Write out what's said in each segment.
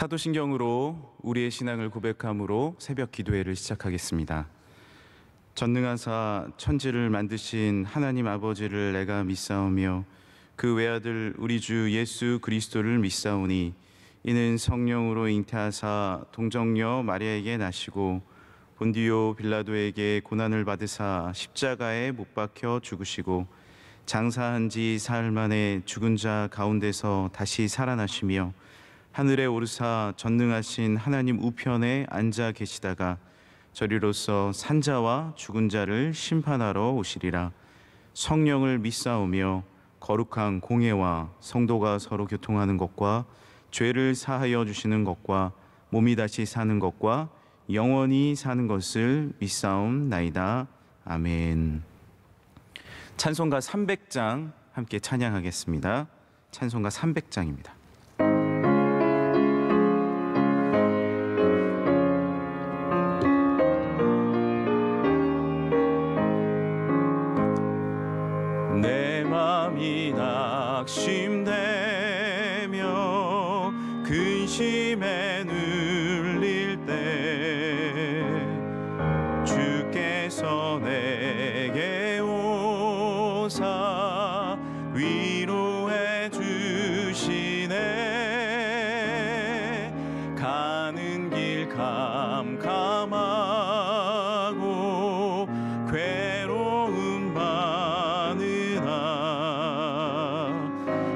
사도신경으로 우리의 신앙을 고백함으로 새벽 기도회를 시작하겠습니다. 전능하사 천지를 만드신 하나님 아버지를 내가 믿사오며 그 외아들 우리 주 예수 그리스도를 믿사오니 이는 성령으로 잉태하사 동정녀 마리아에게 나시고 본디오 빌라도에게 고난을 받으사 십자가에 못 박혀 죽으시고 장사한 지 사흘 만에 죽은 자 가운데서 다시 살아나시며 하늘에 오르사 전능하신 하나님 우편에 앉아 계시다가 저리로서 산자와 죽은 자를 심판하러 오시리라. 성령을 믿사오며 거룩한 공예와 성도가 서로 교통하는 것과 죄를 사하여 주시는 것과 몸이 다시 사는 것과 영원히 사는 것을 믿사옵나이다. 아멘. 찬송가 300장 함께 찬양하겠습니다. 찬송가 300장입니다. 내 맘이 낙심되며 근심에 눌릴 때 주께서 내게 오사 위로해 주시네. 가는 길 캄캄하고 괴로움 많으나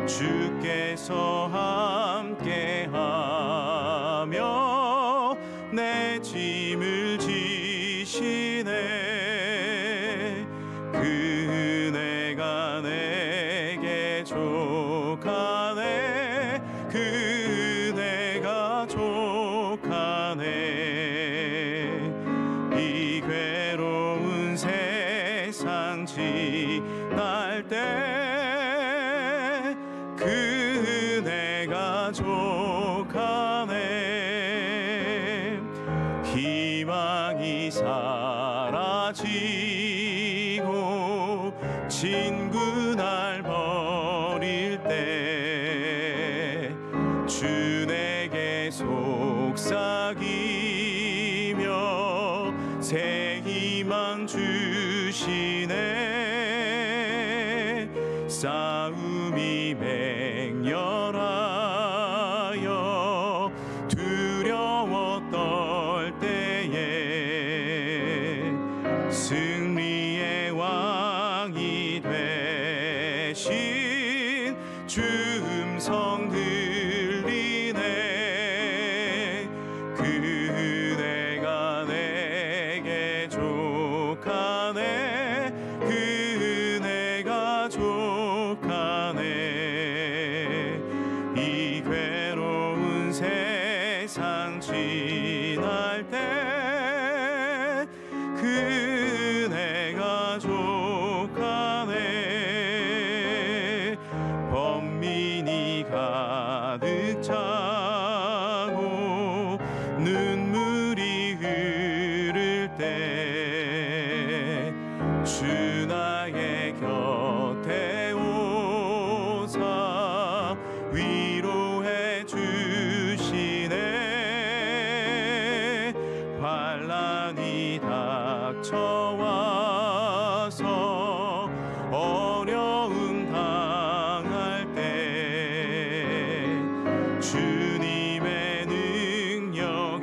주께서 함께하며 내 짐을 지시네. 그네가 내게 족하네. 그네가 족하네. 이 괴로운 세상 지날 때 그네가 족하네. 희망이 사라지고 친구 날 버릴 때 주 내게 속삭이며 새 희망 주시네. 싸움이 맹렬하여 두려워 떨 때에 승리의 왕이 되신 주 음성 들리네. 그네가 내게 족하네. 그네가 족하네. 이 괴로운 세상 지날 때 그네가 족하네. 번민이 가득 차고 눈물이 흐를 때 주 나의 곁에 오사 위로해 주시네. 환난이 닥쳐와서 어려움 당할 때 주님의 능력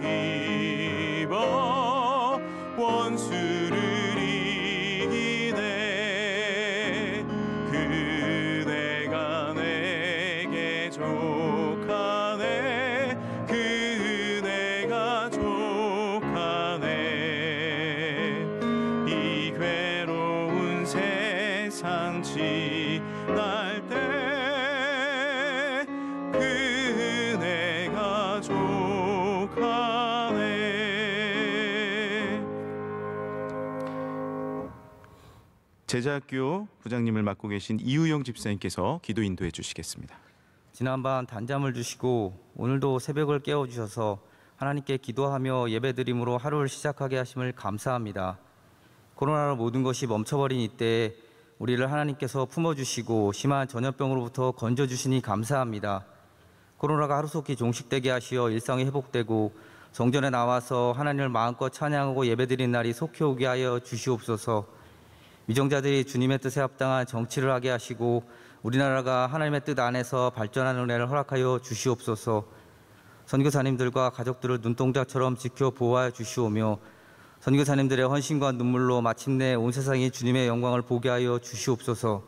입어 원수를 이기네. 그네가 내게 족하네. 그네가 족하네. 이 괴로운 세상 지날 때 그네가 족하네. 제자학교 부장님을 맡고 계신 이우영 집사님께서 기도 인도해 주시겠습니다. 지난밤 단잠을 주시고 오늘도 새벽을 깨워주셔서 하나님께 기도하며 예배드림으로 하루를 시작하게 하심을 감사합니다. 코로나로 모든 것이 멈춰버린 이때에 우리를 하나님께서 품어주시고 심한 전염병으로부터 건져주시니 감사합니다. 코로나가 하루속히 종식되게 하시어 일상이 회복되고 성전에 나와서 하나님을 마음껏 찬양하고 예배드리는 날이 속히 오게 하여 주시옵소서. 위정자들이 주님의 뜻에 합당한 정치를 하게 하시고 우리나라가 하나님의 뜻 안에서 발전하는 은혜를 허락하여 주시옵소서. 선교사님들과 가족들을 눈동자처럼 지켜 보호하여 주시오며 선교사님들의 헌신과 눈물로 마침내 온 세상이 주님의 영광을 보게 하여 주시옵소서.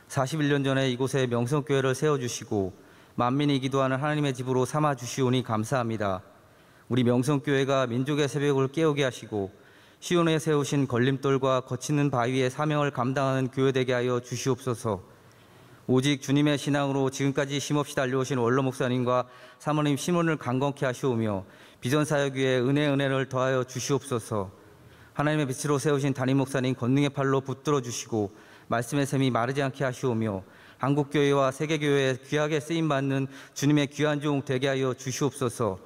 41년 전에 이곳에 명성교회를 세워주시고 만민이 기도하는 하나님의 집으로 삼아 주시오니 감사합니다. 우리 명성교회가 민족의 새벽을 깨우게 하시고 시온에 세우신 걸림돌과 거치는 바위의 사명을 감당하는 교회 되게 하여 주시옵소서. 오직 주님의 신앙으로 지금까지 쉼없이 달려오신 원로 목사님과 사모님 신원을 강건케 하시오며 비전사역 위에 은혜를 더하여 주시옵소서. 하나님의 빛으로 세우신 담임 목사님 권능의 팔로 붙들어 주시고 말씀의 샘이 마르지 않게 하시오며 한국교회와 세계교회에 귀하게 쓰임받는 주님의 귀한 종 되게 하여 주시옵소서.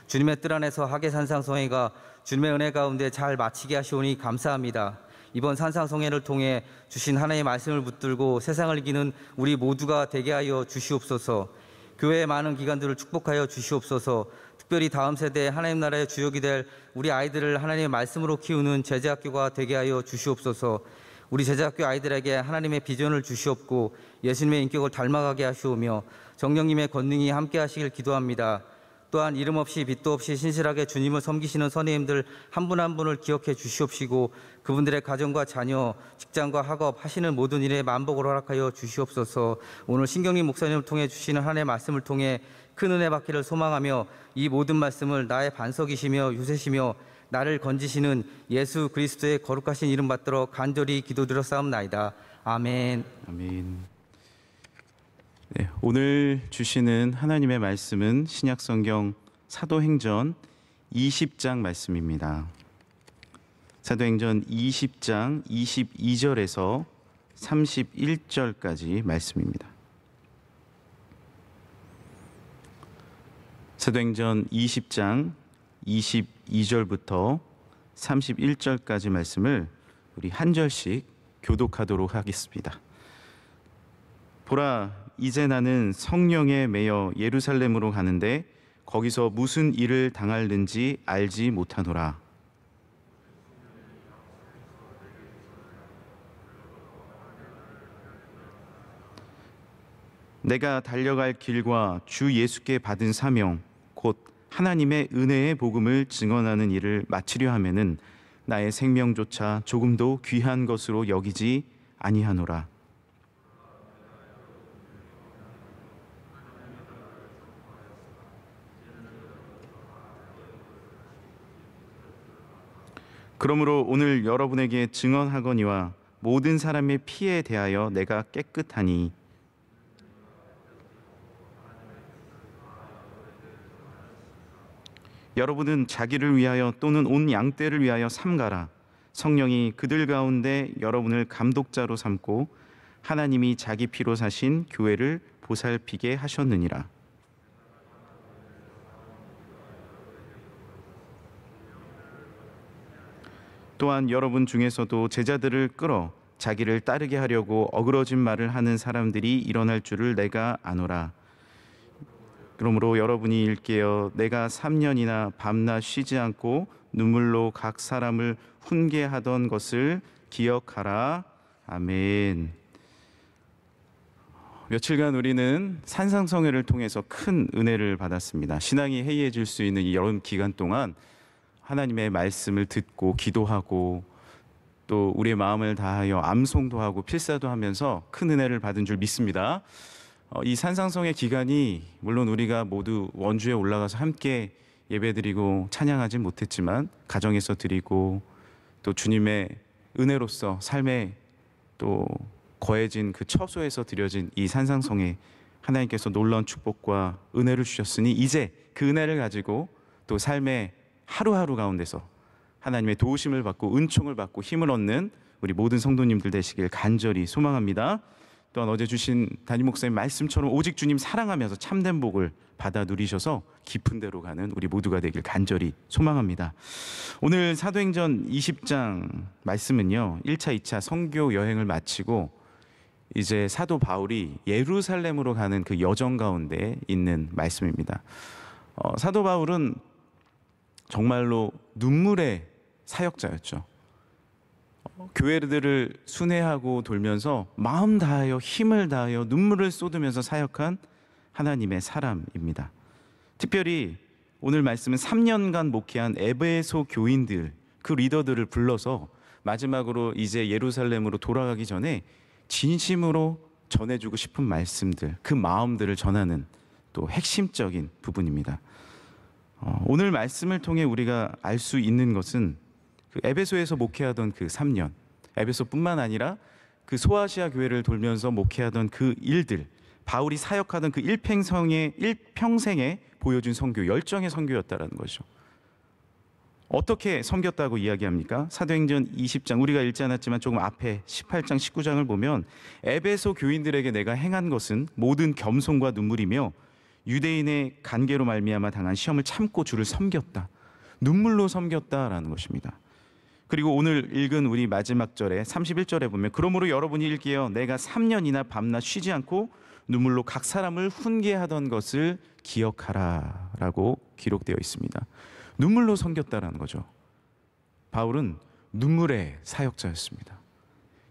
주님의 뜰 안에서 하계 산상성회가 주님의 은혜 가운데 잘 마치게 하시오니 감사합니다. 이번 산상성회를 통해 주신 하나님의 말씀을 붙들고 세상을 이기는 우리 모두가 되게 하여 주시옵소서. 교회의 많은 기관들을 축복하여 주시옵소서. 특별히 다음 세대에 하나님 나라의 주역이 될 우리 아이들을 하나님의 말씀으로 키우는 제자학교가 되게 하여 주시옵소서. 우리 제자학교 아이들에게 하나님의 비전을 주시옵고 예수님의 인격을 닮아가게 하시오며 성령님의 권능이 함께 하시길 기도합니다. 또한 이름 없이 빛도 없이 신실하게 주님을 섬기시는 선생님들 한 분 한 분을 기억해 주시옵시고 그분들의 가정과 자녀, 직장과 학업, 하시는 모든 일에 만복을 허락하여 주시옵소서. 오늘 신경림 목사님을 통해 주시는 하나님의 말씀을 통해 큰 은혜 받기를 소망하며 이 모든 말씀을 나의 반석이시며 요새시며 나를 건지시는 예수 그리스도의 거룩하신 이름 받들어 간절히 기도드렸사옵나이다. 아멘. 아멘. 네, 오늘 주시는 하나님의 말씀은 신약성경 사도행전 20장 말씀입니다. 사도행전 20장 22절에서 31절까지 말씀입니다. 사도행전 20장 22절부터 31절까지 말씀을 우리 한 절씩 교독하도록 하겠습니다. 보라, 이제 나는 성령에 매여 예루살렘으로 가는데 거기서 무슨 일을 당할는지 알지 못하노라. 내가 달려갈 길과 주 예수께 받은 사명 곧 하나님의 은혜의 복음을 증언하는 일을 마치려 하면은 나의 생명조차 조금도 귀한 것으로 여기지 아니하노라. 그러므로 오늘 여러분에게 증언하거니와 모든 사람의 피에 대하여 내가 깨끗하니 여러분은 자기를 위하여 또는 온 양떼를 위하여 삼가라. 성령이 그들 가운데 여러분을 감독자로 삼고 하나님이 자기 피로 사신 교회를 보살피게 하셨느니라. 또한 여러분 중에서도 제자들을 끌어 자기를 따르게 하려고 어그러진 말을 하는 사람들이 일어날 줄을 내가 아노라. 그러므로 여러분이 일깨어 내가 3년이나 밤낮 쉬지 않고 눈물로 각 사람을 훈계하던 것을 기억하라. 아멘. 며칠간 우리는 산상성회를 통해서 큰 은혜를 받았습니다. 신앙이 해이해질 수 있는 이 여름 기간 동안 하나님의 말씀을 듣고 기도하고 또 우리의 마음을 다하여 암송도 하고 필사도 하면서 큰 은혜를 받은 줄 믿습니다. 이 산상성회 기간이 물론 우리가 모두 원주에 올라가서 함께 예배드리고 찬양하지 못했지만 가정에서 드리고 또 주님의 은혜로서 삶에 또 거해진 그 처소에서 드려진 이 산상성회, 하나님께서 놀라운 축복과 은혜를 주셨으니 이제 그 은혜를 가지고 또 삶의 하루하루 가운데서 하나님의 도우심을 받고 은총을 받고 힘을 얻는 우리 모든 성도님들 되시길 간절히 소망합니다. 또한 어제 주신 담임 목사님 말씀처럼 오직 주님 사랑하면서 참된 복을 받아 누리셔서 깊은 데로 가는 우리 모두가 되길 간절히 소망합니다. 오늘 사도행전 20장 말씀은요, 1차, 2차 선교 여행을 마치고 이제 사도 바울이 예루살렘으로 가는 그 여정 가운데 있는 말씀입니다. 사도 바울은 정말로 눈물의 사역자였죠. 교회들을 순회하고 돌면서 마음 다하여 힘을 다하여 눈물을 쏟으면서 사역한 하나님의 사람입니다. 특별히 오늘 말씀은 3년간 목회한 에베소 교인들, 그 리더들을 불러서 마지막으로 이제 예루살렘으로 돌아가기 전에 진심으로 전해주고 싶은 말씀들, 그 마음들을 전하는 또 핵심적인 부분입니다. 오늘 말씀을 통해 우리가 알 수 있는 것은 그 에베소에서 목회하던 그 3년, 에베소뿐만 아니라 그 소아시아 교회를 돌면서 목회하던 그 일들, 바울이 사역하던 그 일평생에 보여준 선교, 열정의 선교였다라는 거죠. 어떻게 섬겼다고 이야기합니까? 사도행전 20장, 우리가 읽지 않았지만 조금 앞에 18장, 19장을 보면 에베소 교인들에게 내가 행한 것은 모든 겸손과 눈물이며 유대인의 간계로 말미암아 당한 시험을 참고 주를 섬겼다. 눈물로 섬겼다라는 것입니다. 그리고 오늘 읽은 우리 마지막 절에 31절에 보면 그러므로 여러분이 읽기에 내가 3년이나 밤낮 쉬지 않고 눈물로 각 사람을 훈계하던 것을 기억하라 라고 기록되어 있습니다. 눈물로 섬겼다라는 거죠. 바울은 눈물의 사역자였습니다.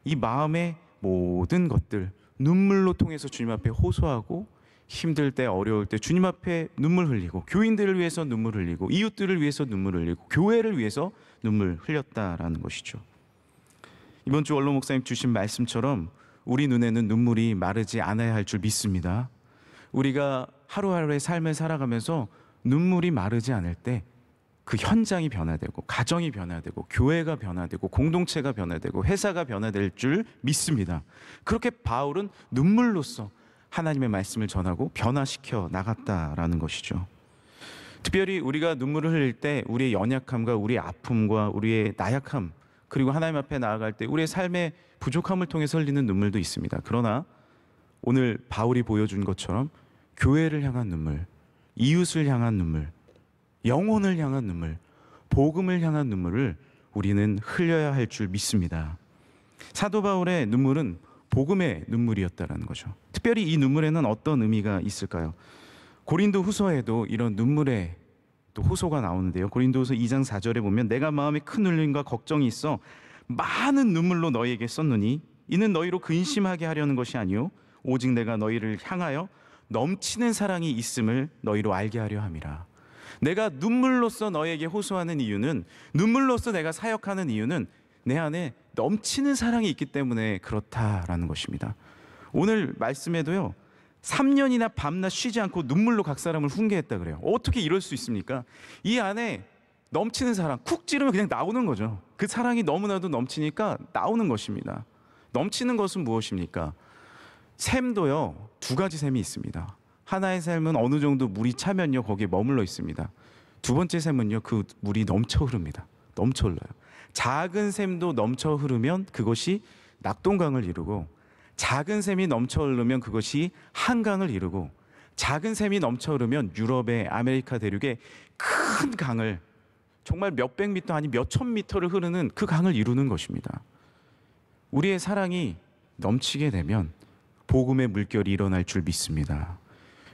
이 마음의 모든 것들 눈물로 통해서 주님 앞에 호소하고 힘들 때 어려울 때 주님 앞에 눈물 흘리고 교인들을 위해서 눈물 흘리고 이웃들을 위해서 눈물 흘리고 교회를 위해서 눈물 흘렸다라는 것이죠. 이번 주 원로 목사님 주신 말씀처럼 우리 눈에는 눈물이 마르지 않아야 할 줄 믿습니다. 우리가 하루하루의 삶을 살아가면서 눈물이 마르지 않을 때 그 현장이 변화되고 가정이 변화되고 교회가 변화되고 공동체가 변화되고 회사가 변화될 줄 믿습니다. 그렇게 바울은 눈물로써 하나님의 말씀을 전하고 변화시켜 나갔다라는 것이죠. 특별히 우리가 눈물을 흘릴 때 우리의 연약함과 우리의 아픔과 우리의 나약함 그리고 하나님 앞에 나아갈 때 우리의 삶의 부족함을 통해서 흘리는 눈물도 있습니다. 그러나 오늘 바울이 보여준 것처럼 교회를 향한 눈물, 이웃을 향한 눈물, 영혼을 향한 눈물, 복음을 향한 눈물을 우리는 흘려야 할 줄 믿습니다. 사도 바울의 눈물은 복음의 눈물이었다는 거죠. 특별히 이 눈물에는 어떤 의미가 있을까요? 고린도 후서에도 이런 눈물의 또 호소가 나오는데요. 고린도후서 2장 4절에 보면 내가 마음에 큰 울림과 걱정이 있어 많은 눈물로 너희에게 썼느니 이는 너희로 근심하게 하려는 것이 아니요 오직 내가 너희를 향하여 넘치는 사랑이 있음을 너희로 알게 하려 함이라. 내가 눈물로써 너희에게 호소하는 이유는, 눈물로써 내가 사역하는 이유는 내 안에 넘치는 사랑이 있기 때문에 그렇다라는 것입니다. 오늘 말씀에도요 3년이나 밤낮 쉬지 않고 눈물로 각 사람을 훈계했다 그래요. 어떻게 이럴 수 있습니까? 이 안에 넘치는 사랑, 쿡 찌르면 그냥 나오는 거죠. 그 사랑이 너무나도 넘치니까 나오는 것입니다. 넘치는 것은 무엇입니까? 샘도요 두 가지 샘이 있습니다. 하나의 샘은 어느 정도 물이 차면요 거기에 머물러 있습니다. 두 번째 샘은요 그 물이 넘쳐 흐릅니다. 넘쳐 흘러요. 작은 샘도 넘쳐 흐르면 그것이 낙동강을 이루고, 작은 샘이 넘쳐 흐르면 그것이 한강을 이루고, 작은 샘이 넘쳐 흐르면 유럽의 아메리카 대륙의 큰 강을, 정말 몇백 미터 아니 몇천 미터를 흐르는 그 강을 이루는 것입니다. 우리의 사랑이 넘치게 되면 복음의 물결이 일어날 줄 믿습니다.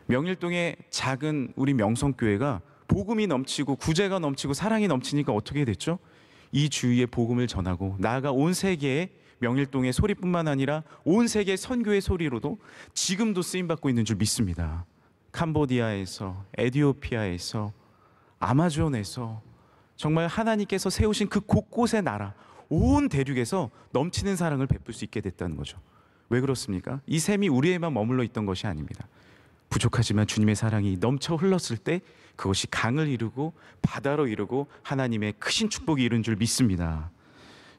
명일동의 작은 우리 명성교회가 복음이 넘치고 구제가 넘치고 사랑이 넘치니까 어떻게 됐죠? 이 주위에 복음을 전하고 나아가 온 세계에 명일동의 소리뿐만 아니라 온 세계 선교의 소리로도 지금도 쓰임받고 있는 줄 믿습니다. 캄보디아에서, 에티오피아에서, 아마존에서 정말 하나님께서 세우신 그 곳곳의 나라, 온 대륙에서 넘치는 사랑을 베풀 수 있게 됐다는 거죠. 왜 그렇습니까? 이 샘이 우리에만 머물러 있던 것이 아닙니다. 부족하지만 주님의 사랑이 넘쳐 흘렀을 때 그것이 강을 이루고 바다로 이루고 하나님의 크신 축복이 이룬 줄 믿습니다.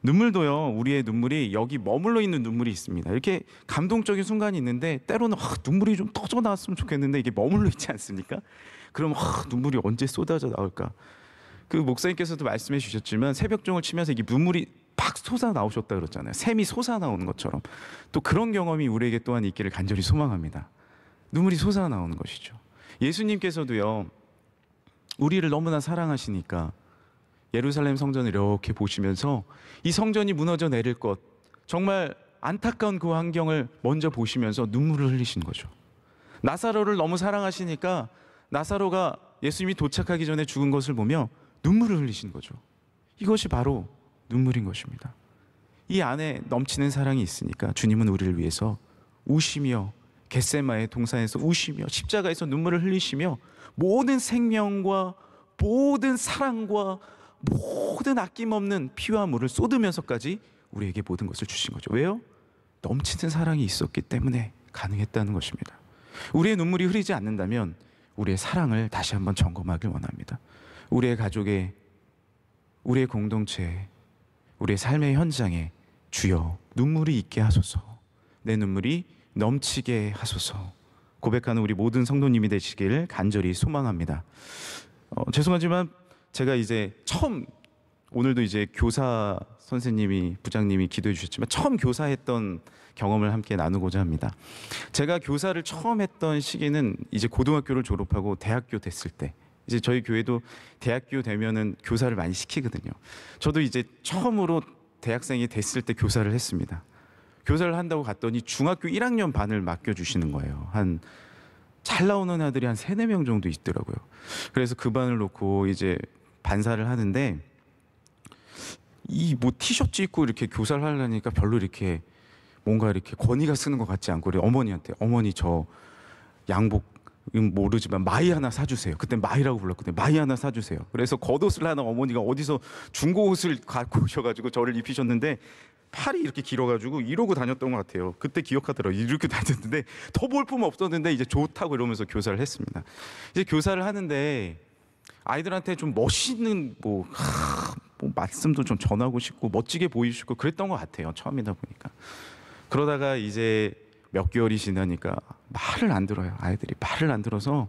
눈물도요, 우리의 눈물이 여기 머물러 있는 눈물이 있습니다. 이렇게 감동적인 순간이 있는데 때로는 눈물이 좀 터져 나왔으면 좋겠는데 이게 머물러 있지 않습니까? 그럼 눈물이 언제 쏟아져 나올까? 그 목사님께서도 말씀해 주셨지만 새벽종을 치면서 이게 눈물이 팍 솟아 나오셨다 그랬잖아요. 샘이 솟아 나오는 것처럼. 또 그런 경험이 우리에게 또한 있기를 간절히 소망합니다. 눈물이 솟아 나오는 것이죠. 예수님께서도요 우리를 너무나 사랑하시니까 예루살렘 성전을 이렇게 보시면서 이 성전이 무너져 내릴 것, 정말 안타까운 그 환경을 먼저 보시면서 눈물을 흘리신 거죠. 나사로를 너무 사랑하시니까 나사로가 예수님이 도착하기 전에 죽은 것을 보며 눈물을 흘리신 거죠. 이것이 바로 눈물인 것입니다. 이 안에 넘치는 사랑이 있으니까 주님은 우리를 위해서 우시며 겟세마의 동산에서 우시며 십자가에서 눈물을 흘리시며 모든 생명과 모든 사랑과 모든 아낌없는 피와 물을 쏟으면서까지 우리에게 모든 것을 주신 거죠. 왜요? 넘치는 사랑이 있었기 때문에 가능했다는 것입니다. 우리의 눈물이 흐르지 않는다면 우리의 사랑을 다시 한번 점검하길 원합니다. 우리의 가족에, 우리의 공동체에, 우리의 삶의 현장에 주여 눈물이 있게 하소서, 내 눈물이 넘치게 하소서 고백하는 우리 모든 성도님이 되시기를 간절히 소망합니다. 죄송하지만 제가 이제 처음, 오늘도 이제 교사 선생님이, 부장님이 기도해 주셨지만 처음 교사했던 경험을 함께 나누고자 합니다. 제가 교사를 처음 했던 시기는 이제 고등학교를 졸업하고 대학교 됐을 때, 이제 저희 교회도 대학교 되면은 교사를 많이 시키거든요. 저도 이제 처음으로 대학생이 됐을 때 교사를 했습니다. 교사를 한다고 갔더니 중학교 1학년 반을 맡겨주시는 거예요. 한 잘 나오는 아들이 한 3, 4명 정도 있더라고요. 그래서 그 반을 놓고 이제 반사를 하는데, 이 뭐 티셔츠 입고 이렇게 교사를 하려니까 별로 이렇게 뭔가 이렇게 권위가 쓰는 것 같지 않고, 어머니한테 어머니 저 양복 모르지만 마이 하나 사주세요. 그때 마이라고 불렀거든요. 마이 하나 사주세요. 그래서 겉옷을 하나 어머니가 어디서 중고 옷을 갖고 오셔가지고 저를 입히셨는데 팔이 이렇게 길어가지고 이러고 다녔던 것 같아요. 그때 기억하더라고요. 이렇게 다녔는데 더 볼품 없었는데 이제 좋다고 이러면서 교사를 했습니다. 이제 교사를 하는데 아이들한테 좀 멋있는 뭐 말씀도 좀 전하고 싶고 멋지게 보이시고 그랬던 것 같아요. 처음이다 보니까. 그러다가 이제 몇 개월이 지나니까 말을 안 들어요. 아이들이 말을 안 들어서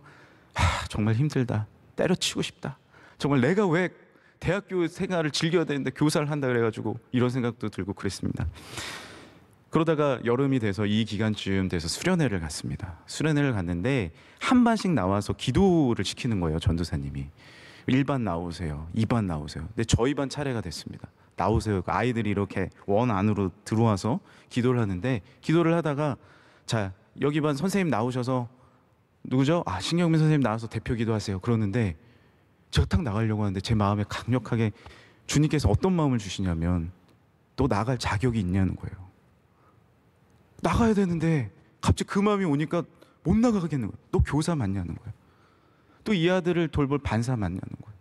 정말 힘들다. 때려치고 싶다. 정말 내가 왜 대학교 생활을 즐겨야 되는데 교사를 한다 그래가지고 이런 생각도 들고 그랬습니다. 그러다가 여름이 돼서 이 기간쯤 돼서 수련회를 갔습니다. 수련회를 갔는데 한 반씩 나와서 기도를 시키는 거예요. 전도사님이. 1반 나오세요. 2반 나오세요. 근데 저희 반 차례가 됐습니다. 나오세요. 아이들이 이렇게 원 안으로 들어와서 기도를 하는데, 기도를 하다가 자, 여기 반 선생님 나오셔서 누구죠? 신경민 선생님 나와서 대표 기도하세요. 그러는데 제가 딱 나가려고 하는데 제 마음에 강력하게 주님께서 어떤 마음을 주시냐면, 너 나갈 자격이 있냐는 거예요. 나가야 되는데 갑자기 그 마음이 오니까 못 나가겠는 거예요. 너 교사 맞냐는 거예요. 또 이 아들을 돌볼 반사 맞냐는 거예요.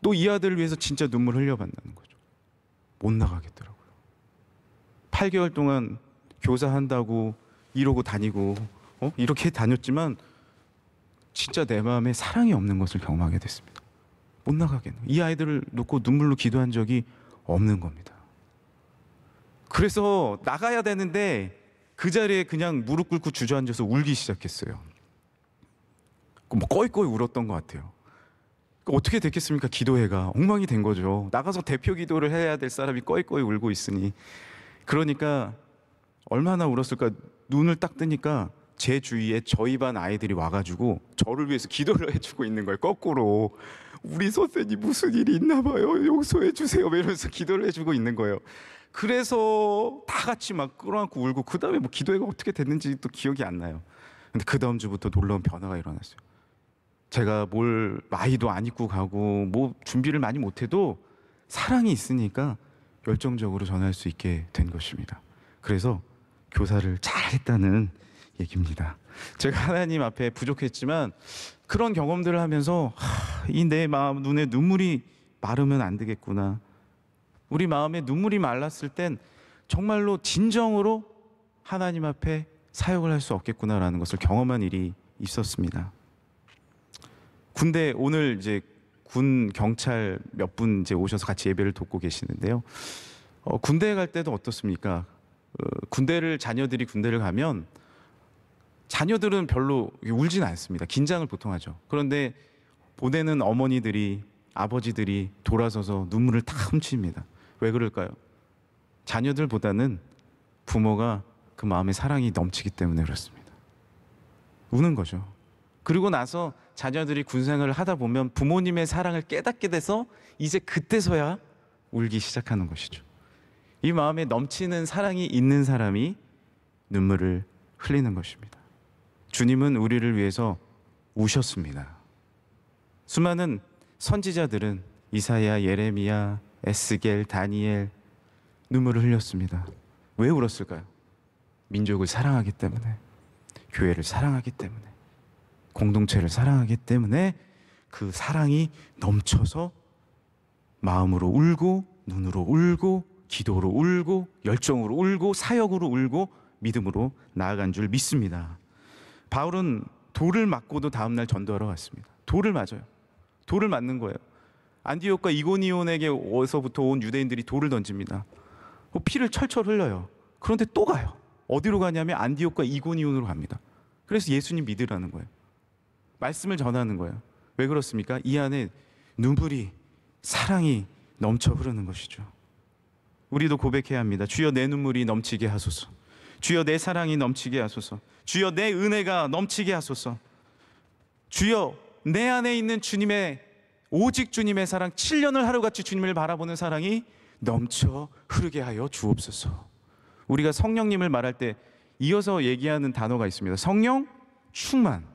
또 이 아들을 위해서 진짜 눈물 흘려봤다는 거죠. 못 나가겠더라고요. 8개월 동안 교사한다고 이러고 다니고 이렇게 다녔지만 진짜 내 마음에 사랑이 없는 것을 경험하게 됐습니다. 못 나가겠는 거예요. 이 아이들을 놓고 눈물로 기도한 적이 없는 겁니다. 그래서 나가야 되는데 그 자리에 그냥 무릎 꿇고 주저앉아서 울기 시작했어요. 뭐 꺼이꺼이 울었던 것 같아요. 어떻게 됐겠습니까? 기도회가 엉망이 된 거죠. 나가서 대표 기도를 해야 될 사람이 꺼이꺼이 울고 있으니. 그러니까 얼마나 울었을까. 눈을 딱 뜨니까 제 주위에 저희 반 아이들이 와가지고 저를 위해서 기도를 해주고 있는 거예요. 거꾸로. 우리 선생님 무슨 일이 있나 봐요. 용서해 주세요. 이러면서 기도를 해주고 있는 거예요. 그래서 다 같이 막 끌어안고 울고, 그 다음에 뭐 기도회가 어떻게 됐는지 또 기억이 안 나요. 근데 그 다음 주부터 놀라운 변화가 일어났어요. 제가 뭘 마이도 안 입고 가고 뭐 준비를 많이 못해도 사랑이 있으니까 열정적으로 전할 수 있게 된 것입니다. 그래서 교사를 잘했다는 얘기입니다. 제가 하나님 앞에 부족했지만 그런 경험들을 하면서 이 내 마음, 눈에 눈물이 마르면 안 되겠구나. 우리 마음에 눈물이 말랐을 땐 정말로 진정으로 하나님 앞에 사역을 할 수 없겠구나라는 것을 경험한 일이 있었습니다. 군대, 오늘 이제 군 경찰 몇 분 이제 오셔서 같이 예배를 돕고 계시는데요. 군대에 갈 때도 어떻습니까? 자녀들이 군대를 가면 자녀들은 별로 울지는 않습니다. 긴장을 보통 하죠. 그런데 보내는 어머니들이, 아버지들이 돌아서서 눈물을 다 훔칩니다. 왜 그럴까요? 자녀들보다는 부모가 그 마음에 사랑이 넘치기 때문에 그렇습니다. 우는 거죠. 그리고 나서 자녀들이 군생활을 하다 보면 부모님의 사랑을 깨닫게 돼서 이제 그때서야 울기 시작하는 것이죠. 이 마음에 넘치는 사랑이 있는 사람이 눈물을 흘리는 것입니다. 주님은 우리를 위해서 우셨습니다. 수많은 선지자들은 이사야, 예레미야, 에스겔, 다니엘 눈물을 흘렸습니다. 왜 울었을까요? 민족을 사랑하기 때문에, 교회를 사랑하기 때문에, 공동체를 사랑하기 때문에 그 사랑이 넘쳐서 마음으로 울고, 눈으로 울고, 기도로 울고, 열정으로 울고, 사역으로 울고, 믿음으로 나아간 줄 믿습니다. 바울은 돌을 맞고도 다음날 전도하러 갔습니다. 돌을 맞아요. 돌을 맞는 거예요. 안디옥과 이고니온에게서부터 온 유대인들이 돌을 던집니다. 피를 철철 흘려요. 그런데 또 가요. 어디로 가냐면 안디옥과 이고니온으로 갑니다. 그래서 예수님 믿으라는 거예요. 말씀을 전하는 거예요. 왜 그렇습니까? 이 안에 눈물이, 사랑이 넘쳐 흐르는 것이죠. 우리도 고백해야 합니다. 주여 내 눈물이 넘치게 하소서. 주여 내 사랑이 넘치게 하소서. 주여 내 은혜가 넘치게 하소서. 주여 내 안에 있는 주님의, 오직 주님의 사랑, 7년을 하루같이 주님을 바라보는 사랑이 넘쳐 흐르게 하여 주옵소서. 우리가 성령님을 말할 때 이어서 얘기하는 단어가 있습니다. 성령 충만.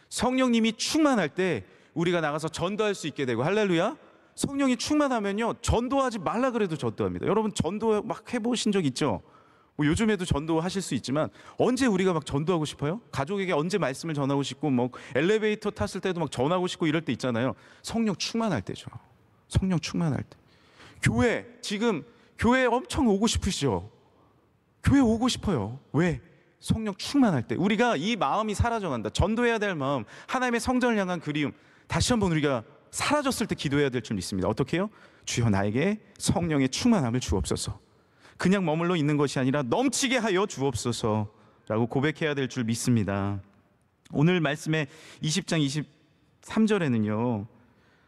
성령님이 충만할 때 우리가 나가서 전도할 수 있게 되고, 할렐루야. 성령이 충만하면요, 전도하지 말라 그래도 전도합니다. 여러분 전도 막 해보신 적 있죠? 뭐 요즘에도 전도하실 수 있지만 언제 우리가 막 전도하고 싶어요? 가족에게 언제 말씀을 전하고 싶고, 뭐 엘리베이터 탔을 때도 막 전하고 싶고 이럴 때 있잖아요. 성령 충만할 때죠. 성령 충만할 때. 교회, 지금 교회 엄청 오고 싶으시죠? 교회 오고 싶어요. 왜? 성령 충만할 때. 우리가 이 마음이 사라져간다. 전도해야 될 마음, 하나님의 성전을 향한 그리움, 다시 한번 우리가 사라졌을 때 기도해야 될 줄 믿습니다. 어떻게 해요? 주여 나에게 성령의 충만함을 주옵소서. 그냥 머물러 있는 것이 아니라 넘치게 하여 주옵소서라고 고백해야 될 줄 믿습니다. 오늘 말씀의 20장 23절에는요,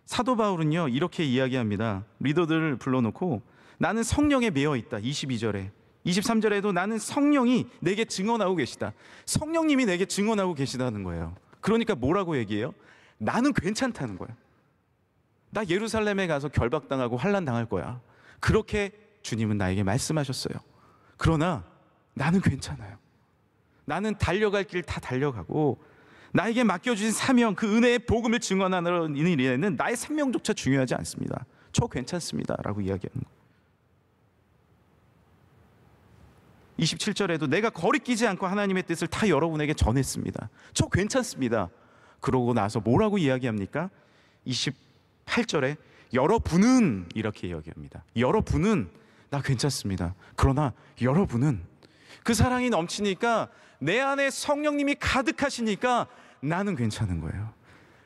사도 바울은요 이렇게 이야기합니다. 리더들을 불러놓고 나는 성령에 매여 있다. 22절에, 23절에도 나는 성령이 내게 증언하고 계시다. 성령님이 내게 증언하고 계시다는 거예요. 그러니까 뭐라고 얘기해요? 나는 괜찮다는 거예요. 나 예루살렘에 가서 결박당하고 환난당할 거야. 그렇게 주님은 나에게 말씀하셨어요. 그러나 나는 괜찮아요. 나는 달려갈 길 다 달려가고, 나에게 맡겨주신 사명, 그 은혜의 복음을 증언하는 일에는 나의 생명조차 중요하지 않습니다. 저 괜찮습니다 라고 이야기하는 거예요. 27절에도 내가 거리끼지 않고 하나님의 뜻을 다 여러분에게 전했습니다. 저 괜찮습니다. 그러고 나서 뭐라고 이야기합니까? 28절에 여러분은 이렇게 이야기합니다. 여러분은 나 괜찮습니다. 그러나 여러분은, 그 사랑이 넘치니까, 내 안에 성령님이 가득하시니까 나는 괜찮은 거예요.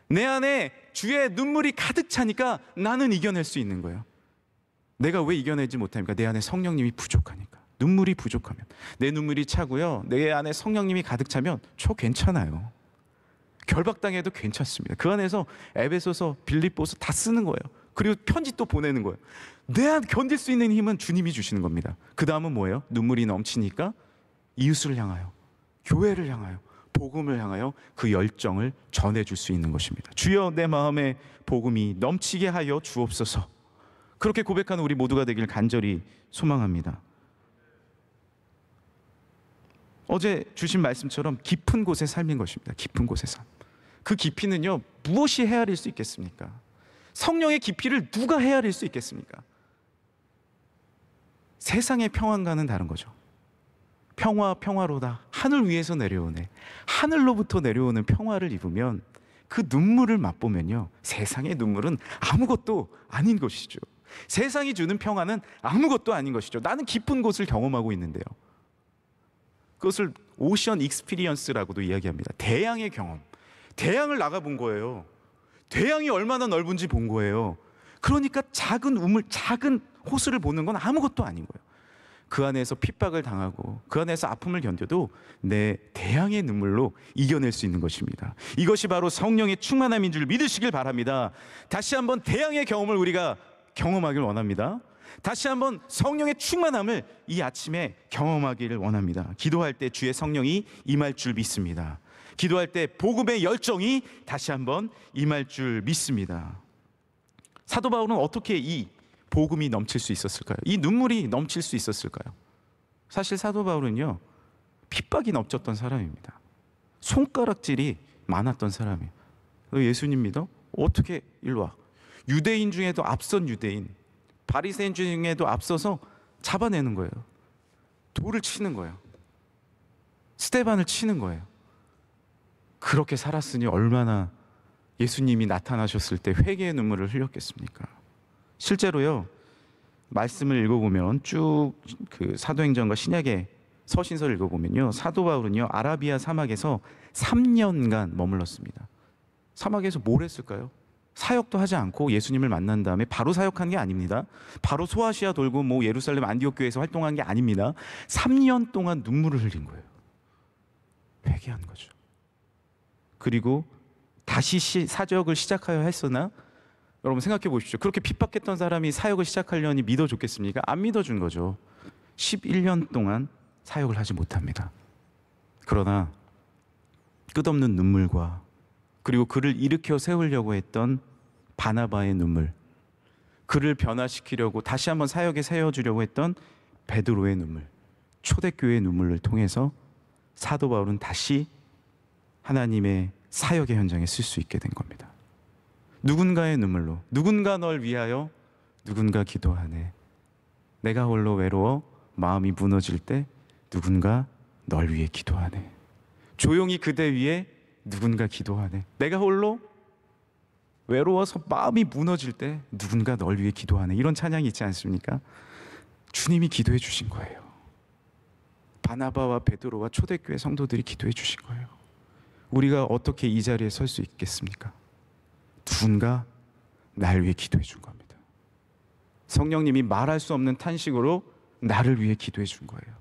내 안에 주의 눈물이 가득 차니까 나는 이겨낼 수 있는 거예요. 내가 왜 이겨내지 못합니까? 내 안에 성령님이 부족하니까. 눈물이 부족하면, 내 눈물이 차고요, 내 안에 성령님이 가득 차면 저 괜찮아요. 결박당해도 괜찮습니다. 그 안에서 에베소서, 빌립보서 다 쓰는 거예요. 그리고 편지 또 보내는 거예요. 내 안 견딜 수 있는 힘은 주님이 주시는 겁니다. 그 다음은 뭐예요? 눈물이 넘치니까 이웃을 향하여, 교회를 향하여, 복음을 향하여 그 열정을 전해줄 수 있는 것입니다. 주여 내 마음에 복음이 넘치게 하여 주옵소서. 그렇게 고백하는 우리 모두가 되길 간절히 소망합니다. 어제 주신 말씀처럼 깊은 곳의 삶인 것입니다. 깊은 곳의 삶. 그 깊이는요, 무엇이 헤아릴 수 있겠습니까? 성령의 깊이를 누가 헤아릴 수 있겠습니까? 세상의 평안과는 다른 거죠. 평화로다. 하늘 위에서 내려오네. 하늘로부터 내려오는 평화를 입으면, 그 눈물을 맛보면요, 세상의 눈물은 아무것도 아닌 것이죠. 세상이 주는 평화는 아무것도 아닌 것이죠. 나는 깊은 곳을 경험하고 있는데요, 그것을 오션 익스피리언스라고도 이야기합니다. 대양의 경험. 대양을 나가본 거예요. 대양이 얼마나 넓은지 본 거예요. 그러니까 작은 우물, 작은 호수를 보는 건 아무것도 아닌 거예요. 그 안에서 핍박을 당하고, 그 안에서 아픔을 견뎌도 내 대양의 눈물로 이겨낼 수 있는 것입니다. 이것이 바로 성령의 충만함인 줄 믿으시길 바랍니다. 다시 한번 대양의 경험을 우리가 경험하길 원합니다. 다시 한번 성령의 충만함을 이 아침에 경험하기를 원합니다. 기도할 때 주의 성령이 임할 줄 믿습니다. 기도할 때 복음의 열정이 다시 한번 임할 줄 믿습니다. 사도 바울은 어떻게 이 복음이 넘칠 수 있었을까요? 이 눈물이 넘칠 수 있었을까요? 사실 사도 바울은요, 핍박이 넘쳤던 사람입니다. 손가락질이 많았던 사람이에요. 너 예수님 믿어? 어떻게 일로 와? 유대인 중에도 앞선 유대인, 바리새인 중에도 앞서서 잡아내는 거예요. 돌을 치는 거예요. 스데반을 치는 거예요. 그렇게 살았으니 얼마나 예수님이 나타나셨을 때 회개의 눈물을 흘렸겠습니까? 실제로요, 말씀을 읽어보면 쭉 그 사도행전과 신약의 서신서를 읽어보면요, 사도 바울은요 아라비아 사막에서 3년간 머물렀습니다. 사막에서 뭘 했을까요? 사역도 하지 않고 예수님을 만난 다음에 바로 사역한 게 아닙니다. 바로 소아시아 돌고 뭐 예루살렘 안디옥 교회에서 활동한 게 아닙니다. 3년 동안 눈물을 흘린 거예요. 회개한 거죠. 그리고 다시 사역을 시작하여 했으나, 여러분 생각해 보십시오. 그렇게 핍박했던 사람이 사역을 시작하려니 믿어줬겠습니까? 안 믿어준 거죠. 11년 동안 사역을 하지 못합니다. 그러나 끝없는 눈물과 그리고 그를 일으켜 세우려고 했던 바나바의 눈물, 그를 변화시키려고 다시 한번 사역에 세워주려고 했던 베드로의 눈물, 초대교회의 눈물을 통해서 사도 바울은 다시 하나님의 사역의 현장에 쓸 수 있게 된 겁니다. 누군가의 눈물로, 누군가 널 위하여 누군가 기도하네. 내가 홀로 외로워 마음이 무너질 때 누군가 널 위해 기도하네. 조용히 그대 위에 누군가 기도하네. 내가 홀로 외로워서 마음이 무너질 때 누군가 널 위해 기도하네. 이런 찬양이 있지 않습니까? 주님이 기도해 주신 거예요. 바나바와 베드로와 초대교회 성도들이 기도해 주신 거예요. 우리가 어떻게 이 자리에 설 수 있겠습니까? 누군가 날 위해 기도해 준 겁니다. 성령님이 말할 수 없는 탄식으로 나를 위해 기도해 준 거예요.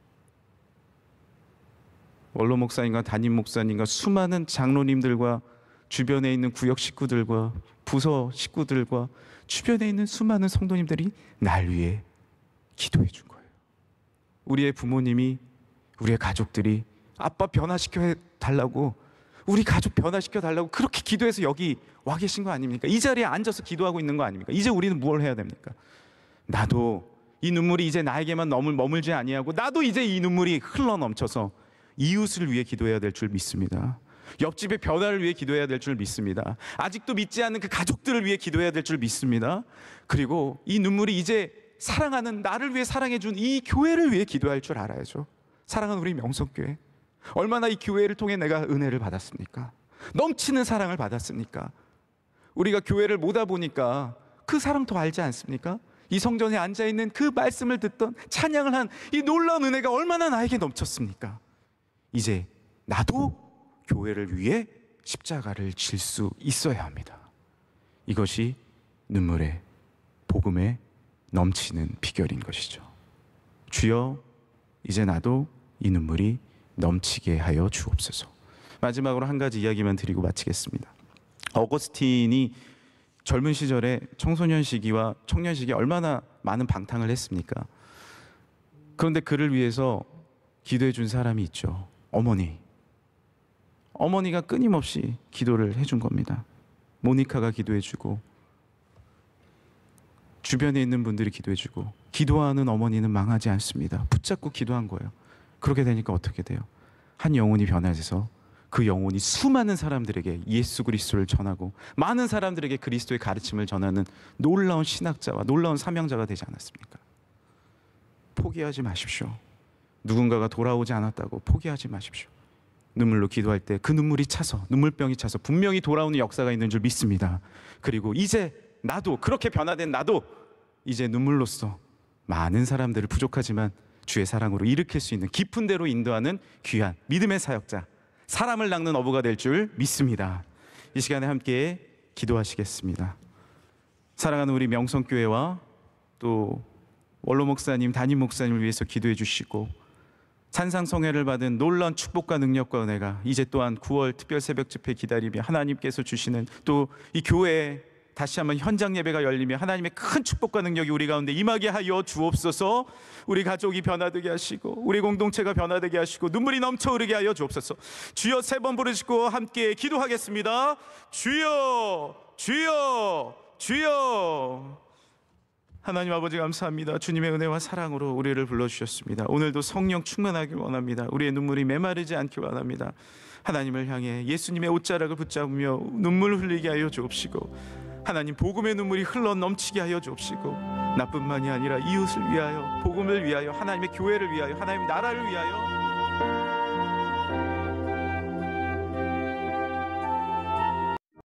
원로 목사님과 담임 목사님과 수많은 장로님들과 주변에 있는 구역 식구들과 부서 식구들과 주변에 있는 수많은 성도님들이 날 위해 기도해 준 거예요. 우리의 부모님이, 우리의 가족들이 아빠 변화시켜 달라고, 우리 가족 변화시켜 달라고 그렇게 기도해서 여기 와 계신 거 아닙니까? 이 자리에 앉아서 기도하고 있는 거 아닙니까? 이제 우리는 뭘 해야 됩니까? 나도 이 눈물이 이제 나에게만 머물지 아니하고 나도 이제 이 눈물이 흘러 넘쳐서 이웃을 위해 기도해야 될 줄 믿습니다. 옆집의 변화를 위해 기도해야 될 줄 믿습니다. 아직도 믿지 않는 그 가족들을 위해 기도해야 될 줄 믿습니다. 그리고 이 눈물이 이제 사랑하는, 나를 위해 사랑해 준 이 교회를 위해 기도할 줄 알아야죠. 사랑하는 우리 명성교회, 얼마나 이 교회를 통해 내가 은혜를 받았습니까? 넘치는 사랑을 받았습니까? 우리가 교회를 모다 보니까 그 사랑 더 알지 않습니까? 이 성전에 앉아있는 그 말씀을 듣던, 찬양을 한 이 놀라운 은혜가 얼마나 나에게 넘쳤습니까? 이제 나도 교회를 위해 십자가를 질 수 있어야 합니다. 이것이 눈물의, 복음의 넘치는 비결인 것이죠. 주여, 이제 나도 이 눈물이 넘치게 하여 주옵소서. 마지막으로 한 가지 이야기만 드리고 마치겠습니다. 어거스틴이 젊은 시절에 청소년 시기와 청년 시기에 얼마나 많은 방탕을 했습니까? 그런데 그를 위해서 기도해 준 사람이 있죠. 어머니가 끊임없이 기도를 해준 겁니다. 모니카가 기도해 주고, 주변에 있는 분들이 기도해 주고, 기도하는 어머니는 망하지 않습니다. 붙잡고 기도한 거예요. 그렇게 되니까 어떻게 돼요? 한 영혼이 변화돼서 그 영혼이 수많은 사람들에게 예수 그리스도를 전하고 많은 사람들에게 그리스도의 가르침을 전하는 놀라운 신학자와 놀라운 사명자가 되지 않았습니까? 포기하지 마십시오. 누군가가 돌아오지 않았다고 포기하지 마십시오. 눈물로 기도할 때 그 눈물이 차서, 눈물병이 차서 분명히 돌아오는 역사가 있는 줄 믿습니다. 그리고 이제 나도, 그렇게 변화된 나도 이제 눈물로써 많은 사람들을 부족하지만 주의 사랑으로 일으킬 수 있는, 깊은 데로 인도하는 귀한 믿음의 사역자, 사람을 낚는 어부가 될 줄 믿습니다. 이 시간에 함께 기도하시겠습니다. 사랑하는 우리 명성교회와 또 원로 목사님, 담임 목사님을 위해서 기도해 주시고, 산상성회를 받은 놀라운 축복과 능력과 은혜가 이제 또한 9월 특별 새벽 집회 기다리며 하나님께서 주시는, 또 이 교회에 다시 한번 현장 예배가 열리며 하나님의 큰 축복과 능력이 우리 가운데 임하게 하여 주옵소서. 우리 가족이 변화되게 하시고, 우리 공동체가 변화되게 하시고, 눈물이 넘쳐 흐르게 하여 주옵소서. 주여, 3번 부르시고 함께 기도하겠습니다. 주여, 주여, 주여. 하나님 아버지 감사합니다. 주님의 은혜와 사랑으로 우리를 불러주셨습니다. 오늘도 성령 충만하길 원합니다. 우리의 눈물이 메마르지 않길 원합니다. 하나님을 향해 예수님의 옷자락을 붙잡으며 눈물을 흘리게 하여 주옵시고, 하나님 복음의 눈물이 흘러 넘치게 하여 주옵시고, 나뿐만이 아니라 이웃을 위하여, 복음을 위하여, 하나님의 교회를 위하여, 하나님의 나라를 위하여